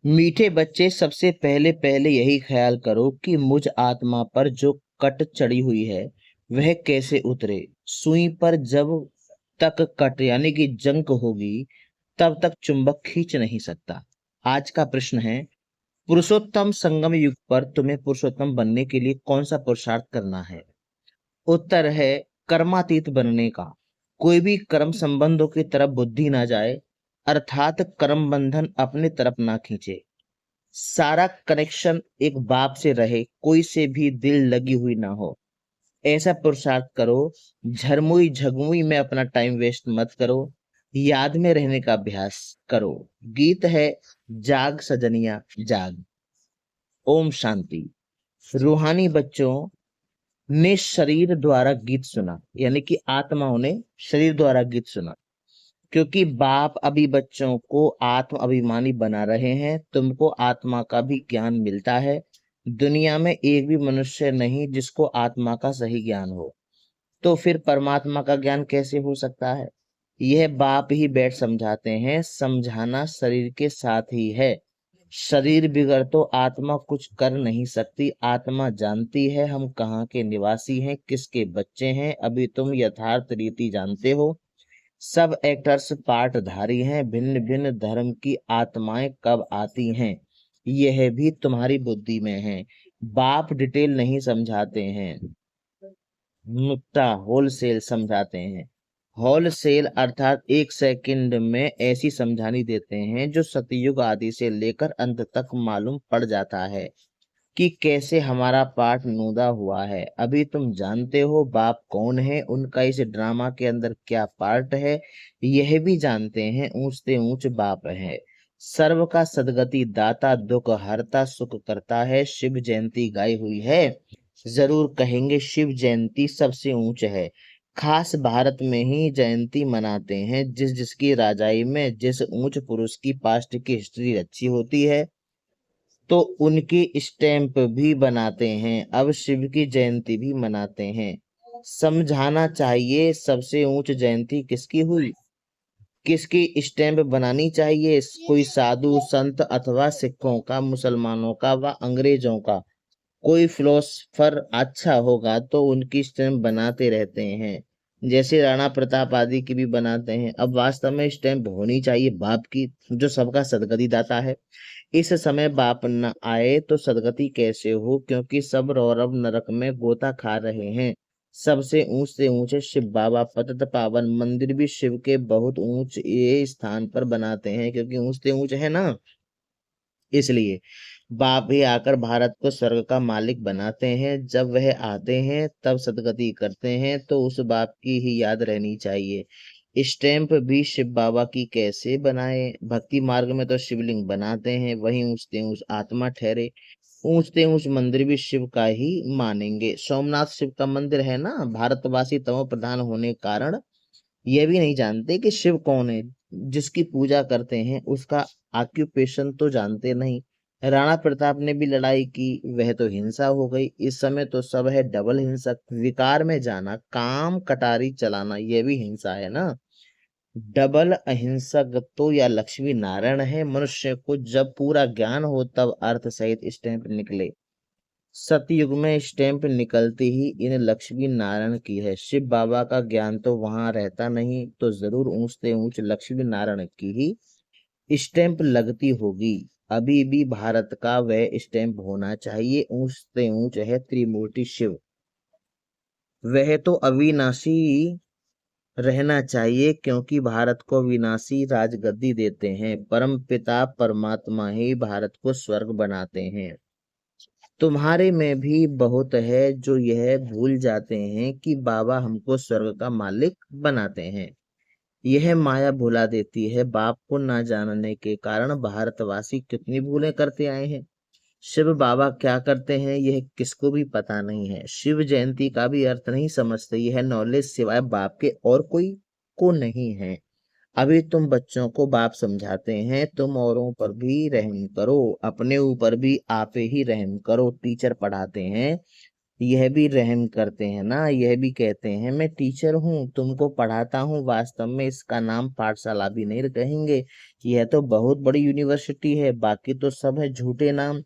मीठे बच्चे, सबसे पहले पहले यही ख्याल करो कि मुझ आत्मा पर जो कट चढ़ी हुई है वह कैसे उतरे। सुई पर जब तक कट यानी कि जंक होगी तब तक चुंबक खींच नहीं सकता। आज का प्रश्न है, पुरुषोत्तम संगम युग पर तुम्हें पुरुषोत्तम बनने के लिए कौन सा पुरुषार्थ करना है। उत्तर है कर्मातीत बनने का। कोई भी कर्म संबंधों की तरफ बुद्धि ना जाए, अर्थात कर्म बंधन अपने तरफ ना खींचे। सारा कनेक्शन एक बाप से रहे, कोई से भी दिल लगी हुई ना हो, ऐसा पुरुषार्थ करो। झरमुई झगमुई में अपना टाइम वेस्ट मत करो, याद में रहने का अभ्यास करो। गीत है, जाग सजनिया जाग। ओम शांति। रूहानी बच्चों ने शरीर द्वारा गीत सुना, यानी कि आत्माओं ने शरीर द्वारा गीत सुना, क्योंकि बाप अभी बच्चों को आत्म अभिमानी बना रहे हैं। तुमको आत्मा का भी ज्ञान मिलता है। दुनिया में एक भी मनुष्य नहीं जिसको आत्मा का सही ज्ञान हो, तो फिर परमात्मा का ज्ञान कैसे हो सकता है। यह बाप ही बैठ समझाते हैं। समझाना शरीर के साथ ही है। शरीर बिगड़ तो आत्मा कुछ कर नहीं सकती। आत्मा जानती है हम कहाँ के निवासी हैं, किसके बच्चे हैं। अभी तुम यथार्थ रीति जानते हो। सब एक्टर्स पार्टधारी हैं। भिन्न भिन्न धर्म की आत्माएं कब आती हैं, यह भी तुम्हारी बुद्धि में है। बाप डिटेल नहीं समझाते हैं, नुक्ता होलसेल समझाते हैं। होलसेल अर्थात एक सेकंड में ऐसी समझानी देते हैं जो सतयुग आदि से लेकर अंत तक मालूम पड़ जाता है कि कैसे हमारा पाठ नूदा हुआ है। अभी तुम जानते हो बाप कौन है, उनका इस ड्रामा के अंदर क्या पार्ट है, यह भी जानते हैं। ऊंचते ऊंच बाप है, सर्व का सदगति दाता, दुख हरता, सुख करता है। शिव जयंती गाई हुई है, जरूर कहेंगे शिव जयंती सबसे ऊंच है। खास भारत में ही जयंती मनाते हैं। जिस जिसकी राजाई में जिस ऊंच पुरुष की पास्ट की हिस्ट्री अच्छी होती है तो उनकी स्टैंप भी बनाते हैं। अब शिव की जयंती भी मनाते हैं। समझाना चाहिए सबसे ऊंच जयंती किसकी हुई, किसकी स्टैंप बनानी चाहिए। कोई साधु संत अथवा सिखों का, मुसलमानों का व अंग्रेजों का। कोई फिलोसफर अच्छा होगा तो उनकी स्टैंप बनाते रहते हैं, जैसे राणा प्रताप आदि की भी बनाते हैं। अब वास्तव में स्टैंप होनी चाहिए बाप की, जो सबका सदगति दाता है। इस समय बाप न आए तो सदगति कैसे हो, क्योंकि सब रौरव नरक में गोता खा रहे हैं। सबसे ऊंच से ऊंचे शिव बाबा, पतित पावन मंदिर भी शिव के बहुत ऊंच ये स्थान पर बनाते हैं, क्योंकि ऊंच से ऊंच है ना, इसलिए बाप ही आकर भारत को स्वर्ग का मालिक बनाते हैं। जब वह आते हैं तब सदगति करते हैं, तो उस बाप की ही याद रहनी चाहिए। स्टैंप भी शिव बाबा की कैसे बनाए। भक्ति मार्ग में तो शिवलिंग बनाते हैं, वहीं ऊंचते ऊंच आत्मा ठहरे। ऊंचते ऊंच मंदिर भी शिव का ही मानेंगे। सोमनाथ शिव का मंदिर है ना। भारतवासी तमो प्रधान होने के कारण ये भी नहीं जानते कि शिव कौन है। जिसकी पूजा करते हैं उसका ऑक्यूपेशन तो जानते नहीं। राणा प्रताप ने भी लड़ाई की, वह तो हिंसा हो गई। इस समय तो सब है डबल हिंसक। विकार में जाना, काम कटारी चलाना, यह भी हिंसा है ना। डबल अहिंसक तो या लक्ष्मी नारायण है। मनुष्य को जब पूरा ज्ञान हो तब अर्थ सहित स्टैंप निकले। सतयुग में स्टैंप निकलती ही इन लक्ष्मी नारायण की है। शिव बाबा का ज्ञान तो वहां रहता नहीं, तो जरूर ऊंचते ऊंच लक्ष्मी नारायण की ही स्टैंप लगती होगी। अभी भी भारत का वह स्टैंप होना चाहिए। ऊंचते ऊंच है त्रिमूर्ति शिव, वह तो अविनाशी रहना चाहिए, क्योंकि भारत को विनाशी राजगद्दी देते हैं। परम पिता परमात्मा ही भारत को स्वर्ग बनाते हैं। तुम्हारे में भी बहुत है जो यह भूल जाते हैं कि बाबा हमको स्वर्ग का मालिक बनाते हैं। यह माया भुला देती है। बाप को ना जानने के कारण भारतवासी कितनी भूलें करते आए हैं। शिव बाबा क्या करते हैं यह किसको भी पता नहीं है। शिव जयंती का भी अर्थ नहीं समझते। यह नॉलेज सिवाय बाप के और कोई को नहीं है। अभी तुम बच्चों को बाप समझाते हैं, तुम औरों पर भी रहम करो, अपने ऊपर भी आप ही रहम करो। टीचर पढ़ाते हैं, यह भी रहम करते हैं ना, यह भी कहते हैं मैं टीचर हूँ, तुमको पढ़ाता हूँ। वास्तव में इसका नाम पाठशाला भी नहीं कहेंगे, यह तो बहुत बड़ी यूनिवर्सिटी है। बाकी तो सब है झूठे नाम।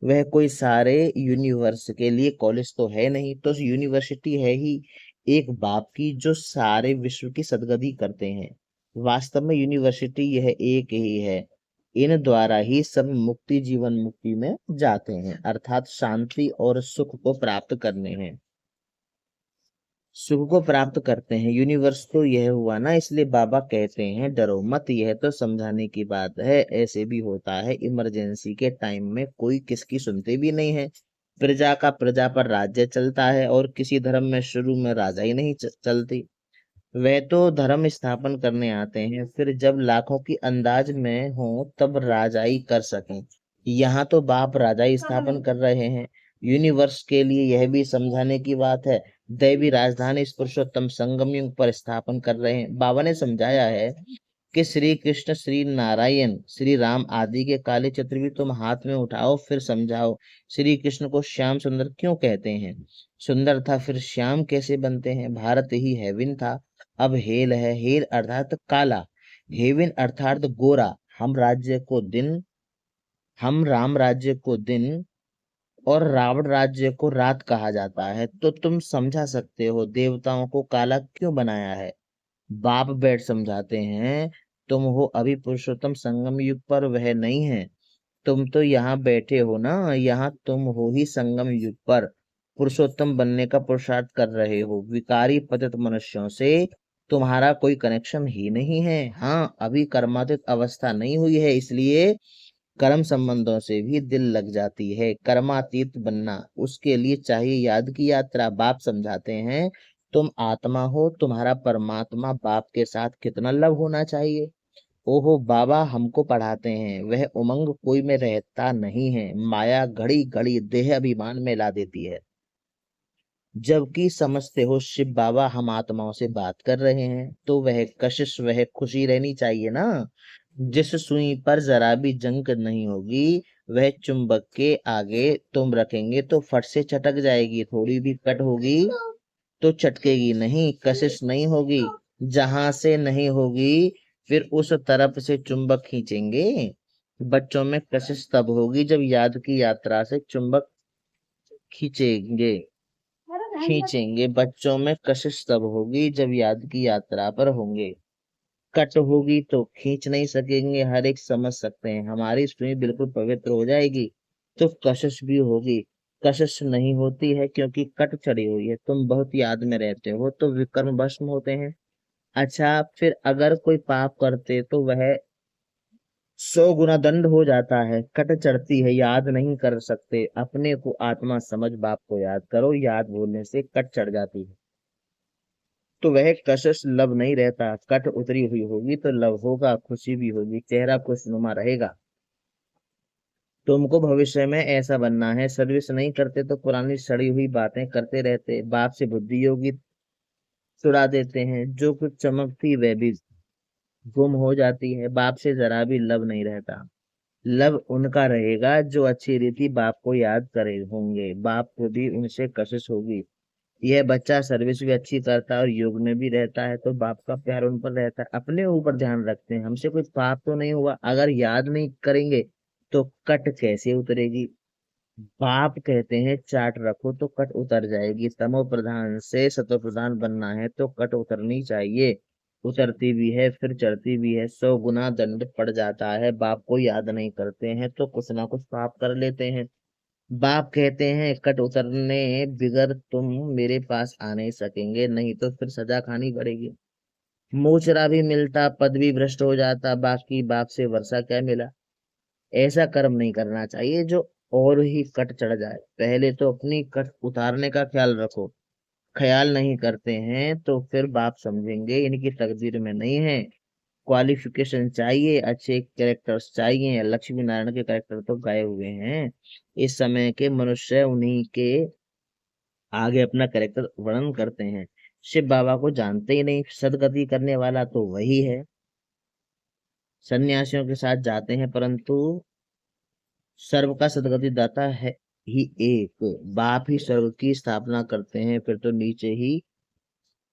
वह कोई सारे यूनिवर्स के लिए कॉलेज तो है नहीं, तो यूनिवर्सिटी है ही एक बाप की जो सारे विश्व की सदगति करते हैं। वास्तव में यूनिवर्सिटी यह एक ही है। इन द्वारा ही सब मुक्ति जीवन मुक्ति में जाते हैं, अर्थात शांति और सुख को प्राप्त करने हैं, सुख को प्राप्त करते हैं। यूनिवर्स तो यह हुआ ना, इसलिए बाबा कहते हैं डरो मत। यह तो समझाने की बात है। ऐसे भी होता है इमरजेंसी के टाइम में कोई किसकी सुनते भी नहीं है। प्रजा का प्रजा पर राज्य चलता है, और किसी धर्म में शुरू में राजा ही नहीं चलती। वे तो धर्म स्थापन करने आते हैं, फिर जब लाखों की अंदाज में हो तब राजाई कर सकें। यहाँ तो बाप राजाई स्थापन कर रहे हैं। यूनिवर्स के लिए यह भी समझाने की बात है। दैवी राजधानी इस पुरुषोत्तम संगम युग पर स्थापन कर रहे हैं। बाबा ने समझाया है कि श्री कृष्ण, श्री नारायण, श्री राम आदि के काले चित्र भी तुम हाथ में उठाओ, फिर समझाओ श्री कृष्ण को श्याम सुंदर क्यों कहते हैं। सुंदर था फिर श्याम कैसे बनते हैं। भारत ही हेविन था, अब हेल है। हेल अर्थात काला, हेविन अर्थात गोरा। हम राम राज्य को दिन और रावण राज्य को रात कहा जाता है। तो तुम समझा सकते हो देवताओं को काला क्यों बनाया है। बाप बैठ समझाते हैं, तुम हो अभी पुरुषोत्तम संगम युग पर, वह नहीं है। तुम तो यहाँ बैठे हो ना, यहाँ तुम हो ही संगम युग पर। पुरुषोत्तम बनने का पुरुषार्थ कर रहे हो। विकारी पतित मनुष्यों से तुम्हारा कोई कनेक्शन ही नहीं है। हाँ, अभी कर्मातीत अवस्था नहीं हुई है, इसलिए कर्म संबंधों से भी दिल लग जाती है। कर्मातीत बनना, उसके लिए चाहिए याद की यात्रा। बाप समझाते हैं, तुम आत्मा हो, तुम्हारा परमात्मा बाप के साथ कितना लव होना चाहिए। ओहो, बाबा हमको पढ़ाते हैं वह उमंग कोई में रहता नहीं है। माया घड़ी घड़ी देह अभिमान में ला देती है। जबकि समझते हो शिव बाबा हम आत्माओं से बात कर रहे हैं, तो वह कशिश, वह खुशी रहनी चाहिए ना। जिस सुई पर जरा भी जंग नहीं होगी, वह चुंबक के आगे तुम रखेंगे तो फट से चटक जाएगी। थोड़ी भी कट होगी तो चटकेगी नहीं, कशिश नहीं होगी। जहां से नहीं होगी फिर उस तरफ से चुंबक खींचेंगे। बच्चों में कशिश तब होगी जब याद की यात्रा से चुंबक खींचेंगे खींचेंगे। बच्चों में कशिश तब होगी जब याद की यात्रा पर होंगे। कट होगी तो खींच नहीं सकेंगे। हर एक समझ सकते हैं हमारी सुई बिल्कुल पवित्र हो जाएगी तो कशिश भी होगी। कशिश नहीं होती है क्योंकि कट चढ़ी हुई है। तुम बहुत याद में रहते हो तो विकर्म भस्म होते हैं। अच्छा, फिर अगर कोई पाप करते तो वह 100 गुना दंड हो जाता है। कट चढ़ती है, याद नहीं कर सकते। अपने को आत्मा समझ बाप को याद करो, याद भूलने से कट चढ़ जाती है तो वह कशिश लब नहीं रहता। कट उतरी हुई होगी तो लब होगा, खुशी भी होगी, चेहरा खुशनुमा रहेगा। तुमको भविष्य में ऐसा बनना है। सर्विस नहीं करते तो पुरानी सड़ी हुई बातें करते रहते। बाप से बुद्धि योगी चुरा देते हैं। जो कुछ चमक थी वह भी गुम हो जाती है। बाप से जरा भी लब नहीं रहता। लब उनका रहेगा जो अच्छी रीति बाप को याद करे होंगे। बाप को भी उनसे कशिश होगी। यह बच्चा सर्विस भी अच्छी करता है और योग में भी रहता है तो बाप का प्यार उन पर रहता है। अपने ऊपर ध्यान रखते हैं, हमसे कोई पाप तो नहीं हुआ। अगर याद नहीं करेंगे तो कट कैसे उतरेगी। बाप कहते हैं चाट रखो तो कट उतर जाएगी। तमो प्रधान से सतो प्रधान बनना है तो कट उतरनी चाहिए। उतरती भी है फिर चढ़ती भी है। 100 गुना दंड पड़ जाता है। बाप को याद नहीं करते हैं तो कुछ ना कुछ पाप कर लेते हैं। बाप कहते हैं कट उतरने बिगर तुम मेरे पास आ नहीं सकेंगे, नहीं तो फिर सजा खानी पड़ेगी। मोचरा भी मिलता, पद भी भ्रष्ट हो जाता, बाकी बाप से वर्षा क्या मिला। ऐसा कर्म नहीं करना चाहिए जो और ही कट चढ़ जाए। पहले तो अपनी कट उतारने का ख्याल रखो। ख्याल नहीं करते हैं तो फिर बाप समझेंगे इनकी तकदीर में नहीं है। क्वालिफिकेशन चाहिए, अच्छे कैरेक्टर्स चाहिए। लक्ष्मी नारायण के कैरेक्टर तो गए हुए हैं। इस समय के मनुष्य उन्हीं के आगे अपना कैरेक्टर वर्णन करते हैं। शिव बाबा को जानते ही नहीं। सदगति करने वाला तो वही है। सन्यासियों के साथ जाते हैं परंतु सर्व का सदगति दाता है ही एक, बाप ही स्वर्ग की स्थापना करते हैं, फिर तो नीचे ही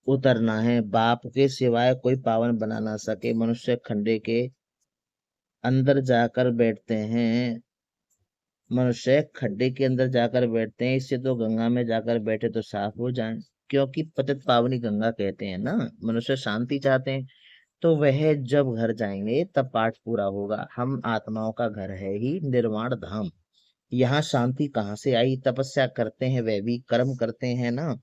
उतरना है। बाप के सिवाय कोई पावन बना ना सके, मनुष्य खड्डे के अंदर जाकर बैठते हैं। मनुष्य खड्डे के अंदर जाकर बैठते हैं, इससे तो गंगा में जाकर बैठे तो साफ हो जाएं। क्योंकि पतित पावनी गंगा कहते हैं ना। मनुष्य शांति चाहते हैं, तो वह जब घर जाएंगे तब पाठ पूरा होगा। हम आत्माओं का घर है ही निर्वाण धाम। यहाँ शांति कहाँ से आई? तपस्या करते हैं, वह भी कर्म करते हैं ना,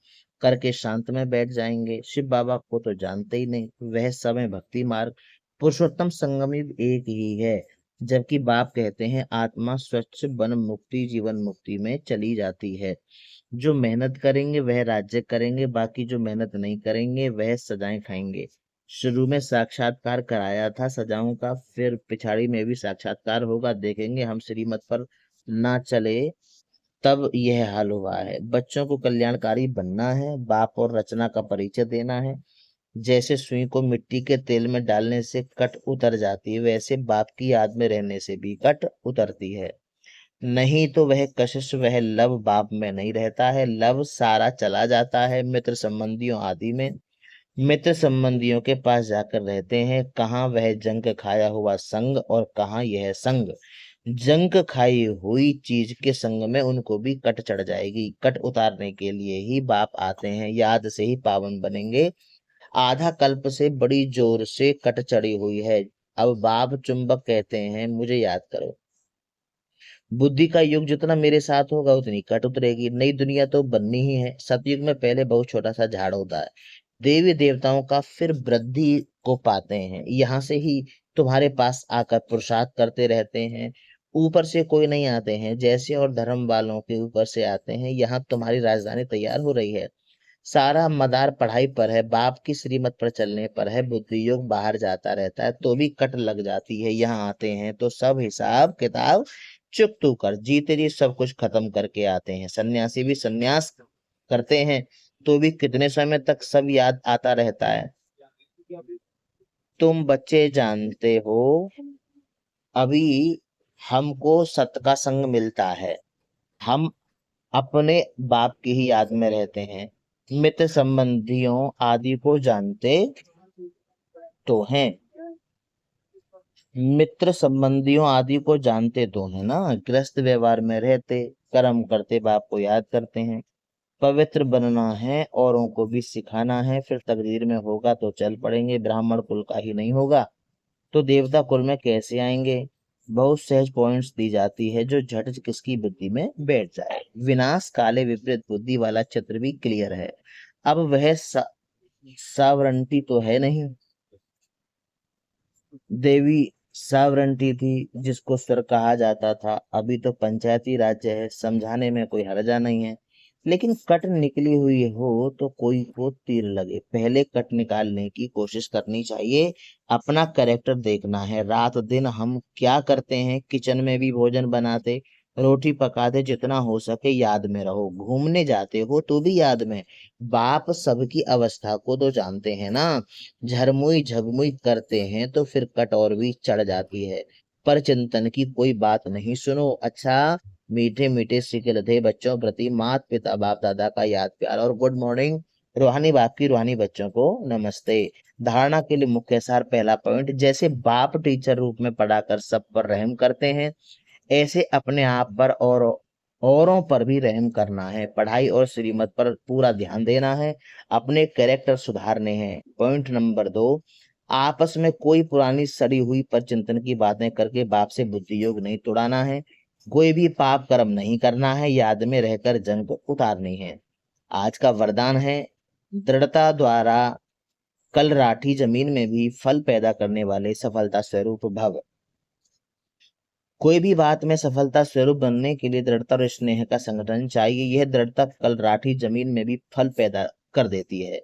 करके शांत में बैठ जाएंगे। शिव बाबा को तो जानते ही नहीं, वह समय भक्ति मार्ग। पुरुषोत्तम संगम भी एक ही है। जबकि बाप कहते हैं आत्मा स्वच्छ बन मुक्ति जीवन मुक्ति में चली जाती है। जो मेहनत करेंगे वह राज्य करेंगे, बाकी जो मेहनत नहीं करेंगे वह सजाएं खाएंगे। शुरू में साक्षात्कार कराया था सजाओं का, फिर पिछाड़ी में भी साक्षात्कार होगा। देखेंगे हम श्रीमत पर ना चले तब यह हाल हुआ है। बच्चों को कल्याणकारी बनना है, बाप और रचना का परिचय देना है। जैसे सुई को मिट्टी के तेल में डालने से कट उतर जाती है, वैसे बाप की याद में रहने से भी कट उतरती है। नहीं तो वह कशिश वह लव बाप में नहीं रहता है, लव सारा चला जाता है मित्र संबंधियों आदि में। मित्र संबंधियों के पास जाकर रहते हैं, कहाँ वह जंग खाया हुआ संग और कहाँ यह संग। जंग खाई हुई चीज के संग में उनको भी कट चढ़ जाएगी। कट उतारने के लिए ही बाप आते हैं, याद से ही पावन बनेंगे। आधा कल्प से बड़ी जोर से कट चढ़ी हुई है। अब बाप चुंबक कहते हैं मुझे याद करो। बुद्धि का युग जितना मेरे साथ होगा उतनी कट उतरेगी। नई दुनिया तो बननी ही है। सतयुग में पहले बहुत छोटा सा झाड़ होता है, देवी देवताओं का फिर वृद्धि को पाते हैं। यहाँ से ही तुम्हारे पास आकर पुरुषार्थ करते रहते हैं। ऊपर से कोई नहीं आते हैं, जैसे और धर्म वालों के ऊपर से आते हैं। यहाँ तुम्हारी राजधानी तैयार हो रही है। सारा मदार पढ़ाई पर है, बाप की श्रीमत पर चलने पर है। बुद्धि योग बाहर जाता रहता है तो भी कट लग जाती है। यहाँ आते हैं तो सब हिसाब किताब चुकतू कर जीते जी सब कुछ खत्म करके आते हैं। सन्यासी भी सन्यास करते हैं तो भी कितने समय तक सब याद आता रहता है। तुम बच्चे जानते हो, अभी हमको सत का संग मिलता है। हम अपने बाप की ही याद में रहते हैं। मित्र संबंधियों आदि को जानते तो हैं। मित्र संबंधियों आदि को जानते तो है ना। गृहस्थ व्यवहार में रहते, कर्म करते, बाप को याद करते हैं। पवित्र बनना है, औरों को भी सिखाना है। फिर तकदीर में होगा तो चल पड़ेंगे। ब्राह्मण कुल का ही नहीं होगा तो देवता कुल में कैसे आएंगे? बहुत सहज पॉइंट्स दी जाती है जो झट किसकी बुद्धि में बैठ जाए। विनाश काले विपरीत बुद्धि वाला चित्र भी क्लियर है। अब वह सावरंटी तो है नहीं, देवी सावरंटी थी जिसको स्वर कहा जाता था। अभी तो पंचायती राज्य है, समझाने में कोई हर्जा नहीं है। लेकिन कट निकली हुई हो तो कोई को तीर लगे, पहले कट निकालने की कोशिश करनी चाहिए। अपना कैरेक्टर देखना है। रात दिन हम क्या करते हैं? किचन में भी भोजन बनाते, रोटी पकाते, जितना हो सके याद में रहो। घूमने जाते हो तो भी याद में। बाप सबकी अवस्था को तो जानते हैं ना। झरमुई झगमुई करते हैं तो फिर कट और भी चढ़ जाती है। पर चिंतन की कोई बात नहीं। सुनो अच्छा, मीठे मीठे सिके बच्चों प्रति माता पिता बाप दादा का याद प्यार और गुड मॉर्निंग। रूहानी बाप की रूहानी बच्चों को नमस्ते। धारणा के लिए मुख्य सार पहला पॉइंट, जैसे बाप टीचर रूप में पढ़ाकर सब पर रहम करते हैं, ऐसे अपने आप पर और औरों पर भी रहम करना है। पढ़ाई और श्रीमत पर पूरा ध्यान देना है। अपने कैरेक्टर सुधारने हैं। पॉइंट नंबर 2, आपस में कोई पुरानी सड़ी हुई पर चिंतन की बातें करके बाप से बुद्धि योग नहीं तोड़ाना है। कोई भी पाप कर्म नहीं करना है, याद में रहकर जंग को उतारनी है। आज का वरदान है, दृढ़ता द्वारा कल राठी जमीन में भी फल पैदा करने वाले सफलता स्वरूप भव। कोई भी बात में सफलता स्वरूप बनने के लिए दृढ़ता और स्नेह का संगठन चाहिए। यह दृढ़ता कल राठी जमीन में भी फल पैदा कर देती है।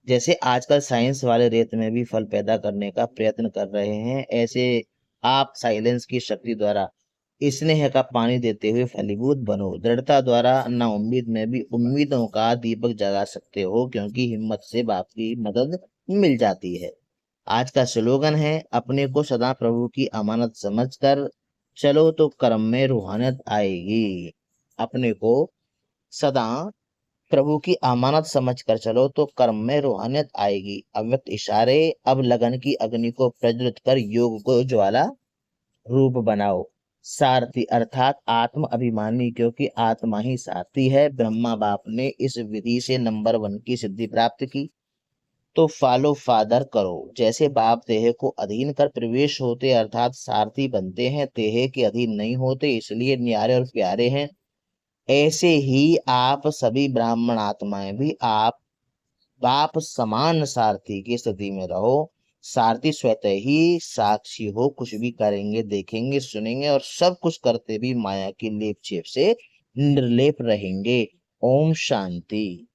जैसे आजकल साइंस वाले रेत में भी फल पैदा करने का प्रयत्न कर रहे हैं, ऐसे आप साइलेंस की शक्ति द्वारा स्नेह का पानी देते हुए फलीभूत बनो। दृढ़ता द्वारा ना उम्मीद में भी उम्मीदों का दीपक जगा सकते हो, क्योंकि हिम्मत से बाप की मदद मिल जाती है। आज का स्लोगन है, अपने को सदा प्रभु की अमानत समझकर चलो तो कर्म में रूहानियत आएगी। अपने को सदा प्रभु की अमानत समझकर चलो तो कर्म में रूहानियत आएगी। अव्यक्त इशारे, अब लगन की अग्नि को प्रज्वलित कर योग को ज्वाला रूप बनाओ। सारथी अर्थात आत्म अभिमानी, क्योंकि आत्मा ही सारथी है। ब्रह्मा बाप ने इस विधि से नंबर 1 की सिद्धि प्राप्त की, तो फॉलो फादर करो। जैसे बाप देह को अधीन कर प्रवेश होते अर्थात सारथी बनते हैं, देह के अधीन नहीं होते इसलिए न्यारे और प्यारे हैं, ऐसे ही आप सभी ब्राह्मण आत्माएं भी आप बाप समान सारथी की स्थिति में रहो। सारथी स्वतः ही साक्षी हो, कुछ भी करेंगे, देखेंगे, सुनेंगे और सब कुछ करते भी माया की लेप छेप से निर्लेप रहेंगे। ओम शांति।